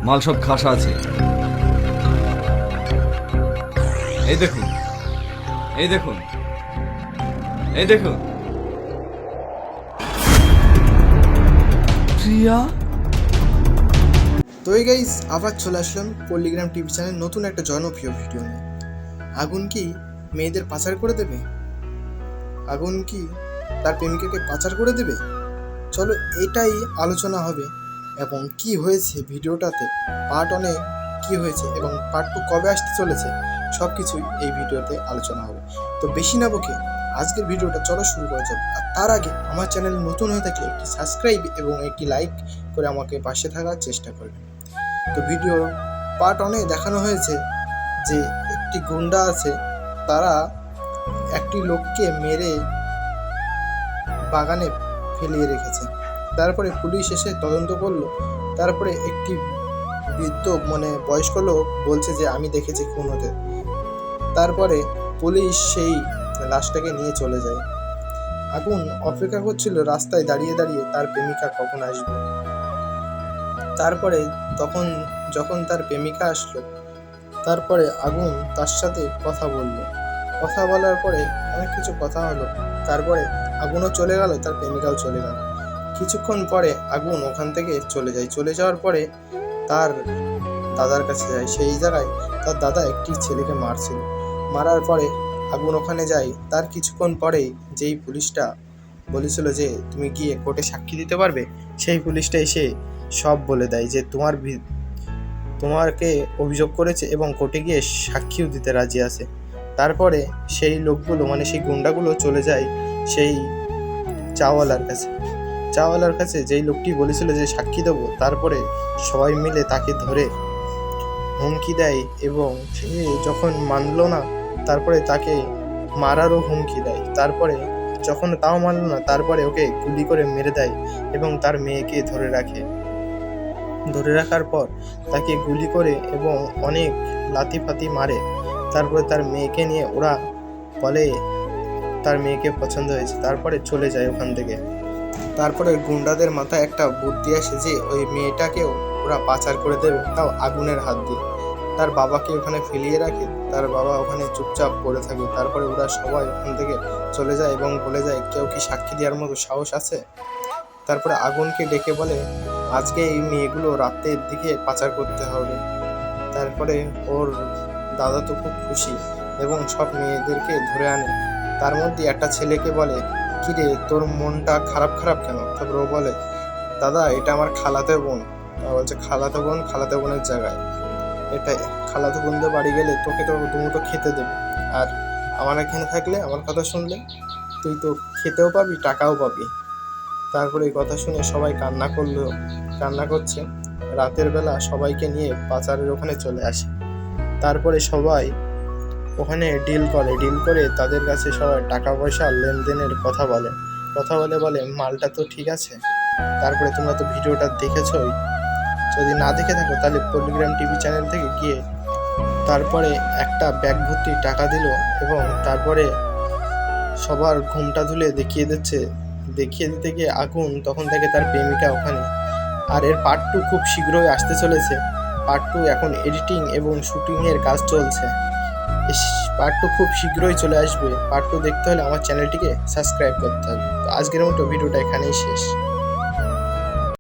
মাল সব খাসা আছে। এই দেখুন, এই দেখুন, এই দেখুন। প্রিয়া। তো এই গাইস, আবার চলে আসলাম পল্লিগ্রাম টিভি চ্যানেল নতুন একটা জনপ্রিয় ভিডিও নিয়ে। আগুন কি মেয়েদের পাচার করে দেবে? আগুন কি তার প্রেমিকাকে পাচার করে দেবে? চলো এটাই আলোচনা হবে। এবং কি হয়েছে ভিডিওটাতে, পার্ট 1-এ কি হয়েছে এবং পার্ট 2 কবে আসতে চলেছে, সব কিছুই এই ভিডিওতে আলোচনা হবে। তো বেশি না বকে আজকের ভিডিওটা চলো শুরু করা যাক। আর তার আগে আমার চ্যানেল নতুন হয়ে থাকলে একটি সাবস্ক্রাইব এবং একটি লাইক করে আমাকে পাশে থাকার চেষ্টা করবেন। তো ভিডিও পার্ট 1-এ দেখানো হয়েছে যে একটি গুন্ডা আছে, তারা একটি লোককে মেরে বাগানে ফেলিয়ে রেখেছে। তারপরে পুলিশ এসে তদন্ত করলো। তারপরে একটি বৃদ্ধ বয়স্ক লোক বলছে যে আমি দেখেছি খুন হতে। তারপরে পুলিশ সেই লাশটাকে নিয়ে চলে যায়। আগুন অপেক্ষা করছিল রাস্তায় দাঁড়িয়ে দাঁড়িয়ে তার প্রেমিকা কখন আসবে। তারপরে যখন তার প্রেমিকা আসলো, তারপরে আগুন তার সাথে কথা বলল। কথা বলার পরে অনেক কিছু কথা হলো। তারপরে আগুনও চলে গেল, তার প্রেমিকাও চলে গেল। কিছুক্ষণ পরে আগুন ওখান থেকে চলে যায়। চলে যাওয়ার পরে তার দাদার কাছে যায়। সেই জায়গায় তার দাদা একটি ছেলেকে মারছিল। মারার পরে আগুন ওখানে যায়। তার কিছুক্ষণ পরেই যেই পুলিশটা বলেছিল যে তুমি গিয়ে কোর্টে সাক্ষী দিতে পারবে, সেই পুলিশটা এসে সব বলে দেয় যে তোমাকে অভিযোগ করেছে এবং কোর্টে গিয়ে সাক্ষীও দিতে রাজি আছে। তারপরে সেই লোকগুলো সেই গুন্ডাগুলো চলে যায় সেই চাওয়ালার কাছে যেই লোকটি বলেছিল যে সাক্ষী দেবো। তারপরে সবাই মিলে তাকে ধরে হুমকি দেয় এবং সে যখন মানল না, তারপরে তাকে মারারও হুমকি দেয়। তারপরে যখন তাও মানল না, তারপরে ওকে গুলি করে মেরে দেয় এবং তার মেয়েকে ধরে রাখার পর তাকে গুলি করে এবং অনেক লাথি মারে। তারপরে তার মেয়েকে নিয়ে ওরা বলে তার মেয়েকে পছন্দ হয়েছে। তারপরে চলে যায় ওখান থেকে। তারপরে গুন্ডাদের মাথায় একটা বুদ্ধি আসে যে ওই মেয়েটাকেও ওরা পাচার করে দেবে, তাও আগুনের হাত দিয়ে। তার বাবাকে ওখানে ফেলিয়ে রাখে, তার বাবা ওখানে চুপচাপ পড়ে থাকে। তারপরে ওরা সবাই ওখান থেকে চলে যায় এবং বলে যায় কেউ কি সাক্ষী দেওয়ার মতো সাহস আছে? তারপরে আগুনকে ডেকে বলে আজকে এই মেয়েগুলো রাতের দিকে পাচার করতে হবে। তারপরে ওর দাদা তো খুব খুশি এবং সব মেয়েদেরকে ধরে আনে। তার মধ্যে একটা ছেলেকে বলে কিরে তোর মনটা খারাপ কেন? তারপরে ও বলে দাদা এটা আমার খালাতো বোন। বলছে খালাতো বোনের জায়গায় এটাই, খালাতো বোনদের বাড়ি গেলে তোকে তো দুমুটো খেতে দেবে, আর আমার এখানে থাকলে আমার কথা শুনলে তুই তো খেতেও পাবি টাকাও পাবি। তারপরে এই কথা শুনে সবাই কান্না করছে। রাতের বেলা সবাইকে নিয়ে পাচারের ওখানে চলে আসে। তারপরে সবাই ওখানে ডিল করে তাদের কাছে সবাই টাকা পয়সা লেনদেনের কথা বলে মালটা তো ঠিক আছে। তারপরে তোমরা তো ভিডিওটা দেখেছই, যদি না দেখে থাকো তাহলে পল্লিগ্রাম টিভি চ্যানেল থেকে গিয়ে তারপরে একটা ব্যাগ ভর্তি টাকা দিল এবং তারপরে সবার ঘুমটা ধুলে দেখিয়ে দিতে গিয়ে আগুন তখন থেকে তার প্রেমিকা ওখানে। আর এর পার্ট 2 খুব শীঘ্রই আসতে চলেছে। পার্ট 2 এখন এডিটিং এবং শুটিংয়ের কাজ চলছে। পার্ট 2 খুব শীঘ্রই চলে আসবে। পার্ট 2 দেখতে হলে আমার চ্যানেলটিকে সাবস্ক্রাইব করতে হবে। তো আজকের মতো ভিডিওটা এখানেই শেষ।